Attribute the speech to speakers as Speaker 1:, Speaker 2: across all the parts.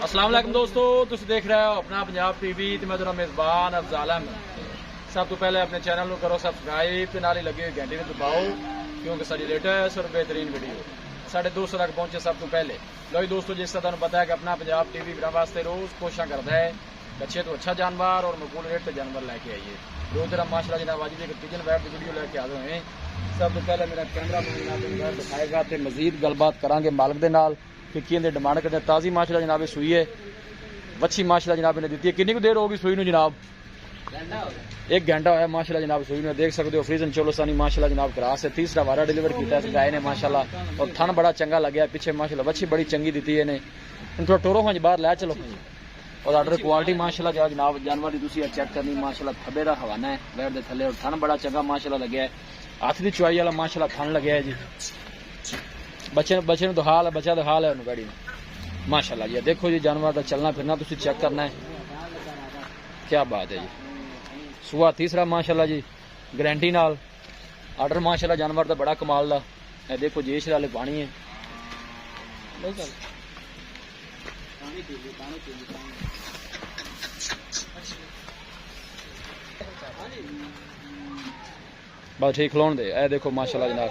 Speaker 1: अस्सलाम वालेकुम दोस्तों, तुम देख रहे हो अपना पंजाब टीवी ते मैं तेरा मेज़बान अफज़ल अहमद। सब तो पहले अपने चैनल को करो सब्सक्राइब ते नाल ही लगी हुई घंटी नूं दबाओ क्योंकि साडी लेटेस्ट और बेहतरीन वीडियो साढ़े दोस्तों तक पहुंचे सब तो पहले। लो जी दोस्तों, जिस तरह तुहानूं पता है कि अपना पंजाब टीवी मेरे वास्ते रोज़ कोशिश करता है अच्छे तो अच्छा जानवर और मकबूल रेट पर जानवर लैके आइए। रोज़ तरह माशाल्लाह जनाब आज भी एक पिजन वेयर की वीडियो लैके हाज़िर हुए। सब तो पहले मेरा कैमरा मैन दिखाएगा तो मजीद गलबात करांगे मालिक दे नाल कि की डिमांड करते। ताज़ी माशाल्लाह जनाब सूई है, वच्छी माशाल्लाह जनाब ने दी है। कितनी देर होगी सूई नूं जनाब? 1 घंटा होया माशाल्लाह जनाब सूई नूं। देख सकते हो फ्रीजन चोलोसानी माशाल्लाह जनाब क्रास है। तीसरा वारा डिलीवर किया इस गाय ने माशाल्लाह, और थन बड़ा चंगा लगे पीछे माशाल्लाह। वच्छी बड़ी चंगी दी है इन्हें। थोड़ा टोरो हाँ बाहर लै चलो। और आर्डर क्वालिटी माशाल्लाह जनाब जानवर की तुसीं चेक करनी माशाल्लाह। थब्बे का हवाना है वैर दे थले और थन बड़ा चंगा माशाल्लाह लगे है। हाथ की चुआई वाला माशाल्लाह थन लगे है जी। बच्चे तो हाल है, बच्चा तो हाल है उन्होंने गाड़ी में माशाल्लाह जी। देखो जी जानवर का चलना फिरना तुम चेक करना है, क्या बात है जी। सुहा तीसरा माशाल्लाह जी गारंटी नाल। आर्डर माशाल्लाह जानवर का बड़ा कमाल का है। देखो जी इशरे वाले पानी है। बस ठीक खलोन दे। ए देखो माशाल्लाह जनाब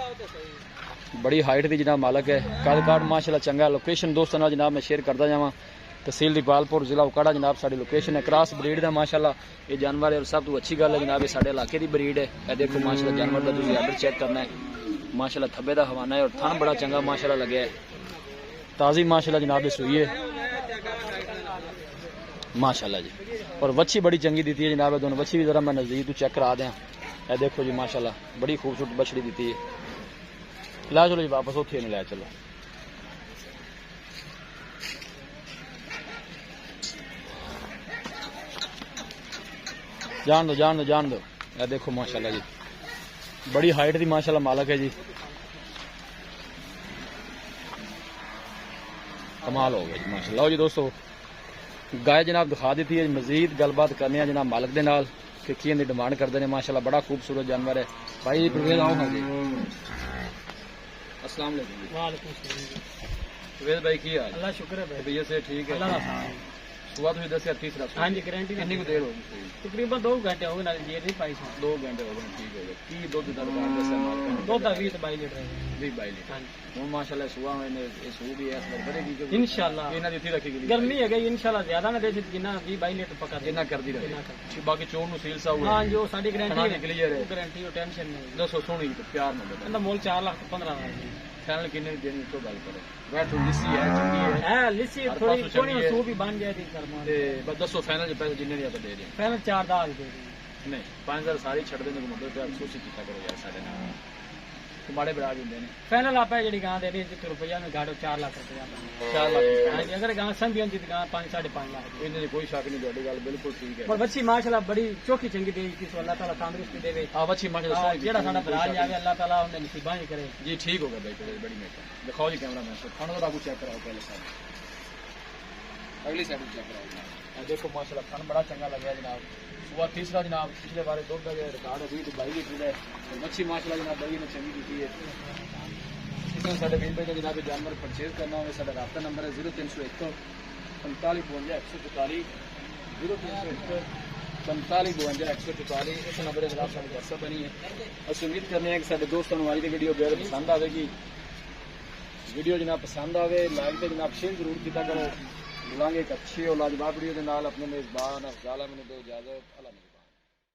Speaker 1: बड़ी हाइट की जनाब मालक है। कद काट माशाल्लाह चंगा। लोकेशन दोस्तों नाल जनाब मैं शेयर करता जावां। तहसील दीपालपुर जिला उकाड़ा जनाब साड़ी लोकेशन है। क्रॉस ब्रीड का माशाल्लाह ये जानवर है और सब तो अच्छी गल है जनाब ये साडे इलाके की ब्रीड है। ए देखो माशाल्लाह जानवर का तुसीं आर्डर चेक करना है माशाल्लाह। थब्बे का हवाना है और थन बड़ा चंगा माशाल्लाह लगे है। ताज़ी माशाल्लाह जनाब ये सूई है माशाल्लाह जी। और वच्छी बड़ी चंगी दी है जनाब। दोनों वच्छी भी जरा मैं नज़दीक तो चेक करा दें। ए देखो जी माशाल्लाह बड़ी खूबसूरत बछड़ी दी है। ला चलो जी वापस उठे लै चलो। जान दो जान दो जान दो। ये देखो माशाल्लाह जी बड़ी हाइट की माशाल्लाह मालक है जी। कमाल हो गया जी माशाल्लाह। लो जी दोस्तों गाय जनाब दिखा दी है। मजीद गलबात करने जनाब मालक के नाल कि की डिमांड करते हैं माशाल्लाह। बड़ा खूबसूरत जानवर है भाई। परवेज आओ हाँ जी। अस्सलाम वालेकुम परवेज भाई की हाल? अल्लाह शुक्र है भाई। तबीयत से ठीक है? अल्लाह सुबह तुम दस तीसरा? हाँ जी गारंटी। कितनी को देर होगी? तकरीबन 2 घंटे हो गए ना जी। नहीं पाई 2 घंटे हो गए। ठीक हो गए की दुध का रिकॉर्ड दस दुध 20-22 लीटर है। 20-22 लीटर हूँ माशाल्लाह। सुबह सू भी है इंशाल्लाह इन्हों की रखी गई। गर्मी है गई इंशाल्लाह ज्यादा ना दे जिन्ना 20-22 लीटर पका जिन्ना कर दी रहे। बाकी चोर नु सील सा हाँ जो साडी गारंटी क्लियर है। गारंटी हो टेंशन नहीं। दसो सोनी प्यार ना मोल 4,15,000 फैनल किन्ने देनी तो गल करो। बैठो लिस्सी है चंगी है लिस्सी थोड़ी सोनी सू भी बन जाए ते बस दसो फैनल पैसे जिन्ने दे दे दे। फैनल 4,000 दे नहीं 5,000 सारी छड़ देने को मतलब तो अफसोस ही किया करो यार साडे नाल माड़े बराज होंगे ने। फैनल आप जी गां दे जितने रुपया में घाटो 4 लाख रुपया 4 लाख। हाँ जी अगर गां समझी होती गां 5-5.5 लाख। इन्हें कोई शक नहीं थोड़ी गल बिल्कुल ठीक है। और बच्ची माशाल्लाह बड़ी चौकी चंगी दे कि अल्लाह ताला तंदुरुस्ती देवे। हां बच्ची माशाल्लाह जेड़ा साडा बराज आवे अल्लाह ताला उन्हें नसीबां ही करे जी। ठीक होगा भाई बड़ी मेहरबानी। दिखाओ जी कैमरा मैन से खाना तो चेक कराओ पहले साइड अगली साइड चेक कराओ। देखो माशाल्लाह खाना बड़ा चंगा लगा जनाब। सुबह तीसरा जनाब पिछले बारे दुध का रिकॉर्ड है 20-22 लीटर है। मच्छी माशाल्लाह जनाब दही ने चंगी दी है। इसमें साढ़े बीन भाई जनाब जानवर परचेज करना हो साढ़ा राब्ता नंबर है 0301 4552 144 0301 4552 144। इस नंबर के खिलाफ साड़ी व्हाट्सअप बनी है। असं उम्मीद करने हैं कि साढ़े दोस्तों आज की वीडियो बेहद पसंद आएगी। वीडियो जनाब पसंद आए लाइक तो जनाब शेयर जरूर किया करो। मिलांगे एक अच्छी और लाजवाब वीडियो के नाल। अपने मेज़बान अफज़ल अहमद दो इजाजत। अल्लाह।